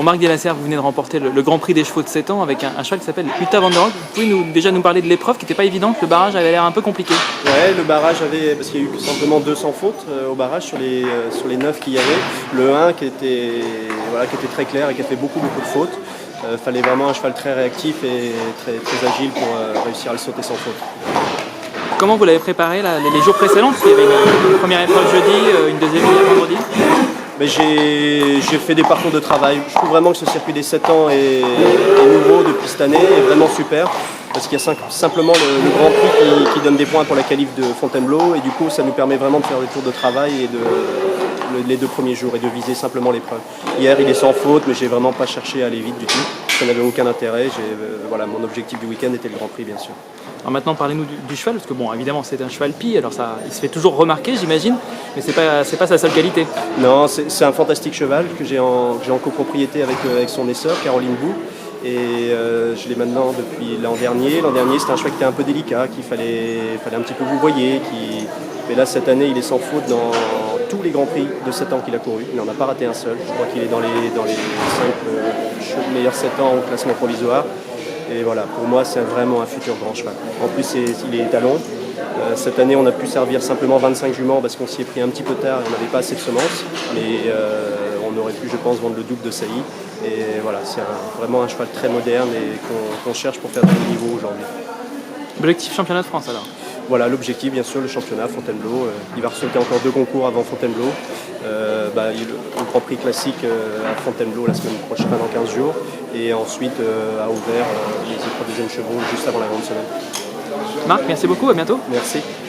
Bon, Marc Delasserre, vous venez de remporter le Grand Prix des chevaux de 7 ans avec un cheval qui s'appelle Uta Van der Hoek. Vous pouvez déjà nous parler de l'épreuve qui n'était pas évidente, le barrage avait l'air un peu compliqué. Ouais, le barrage parce qu'il y a eu simplement 200 fautes au barrage sur les 9 qu'il y avait. Le 1 qui était très clair et qui a fait beaucoup de fautes. Fallait vraiment un cheval très réactif et très agile pour réussir à le sauter sans faute. Comment vous l'avez préparé les jours précédents? Parce qu'il y avait une première épreuve jeudi, une deuxième vendredi. Mais j'ai fait des parcours de travail. Je trouve vraiment que ce circuit des 7 ans est nouveau depuis cette année, est vraiment super. Parce qu'il y a simplement le Grand Prix qui donne des points pour la qualif de Fontainebleau. Et du coup, ça nous permet vraiment de faire des tours de travail les 2 premiers jours et de viser simplement l'épreuve. Hier, il est sans faute, mais j'ai vraiment pas cherché à aller vite du tout. Ça n'avait aucun intérêt. Mon objectif du week-end était le Grand Prix, bien sûr. Alors maintenant, parlez-nous du cheval, parce que bon, évidemment, c'est un cheval pie, alors il se fait toujours remarquer, j'imagine, mais c'est pas sa seule qualité. Non, c'est un fantastique cheval que j'ai en copropriété avec son essor, Caroline Bou. Et je l'ai maintenant depuis l'an dernier. L'an dernier, c'était un cheval qui était un peu délicat, qu'il fallait un petit peu vous voyez. Mais là, cette année, il est sans faute dans tous les Grands Prix de 7 ans qu'il a couru. Il n'en a pas raté un seul. Je crois qu'il est dans les 5 meilleurs 7 ans au classement provisoire. Et voilà, pour moi, c'est vraiment un futur grand cheval. En plus, il est étalon. Cette année, on a pu servir simplement 25 juments parce qu'on s'y est pris un petit peu tard et on n'avait pas assez de semences. Mais on aurait pu, je pense, vendre le double de Sailly. Et voilà, c'est vraiment un cheval très moderne et qu'on cherche pour faire du haut niveau aujourd'hui. Objectif championnat de France alors? Voilà, l'objectif, bien sûr, le championnat Fontainebleau. Il va recevoir encore 2 concours avant Fontainebleau. Le Grand Prix classique à Fontainebleau la semaine prochaine, dans 15 jours. Et ensuite à Auvers, les épreuves deuxième chevaux juste avant la grande semaine. Marc, merci beaucoup, à bientôt. Merci.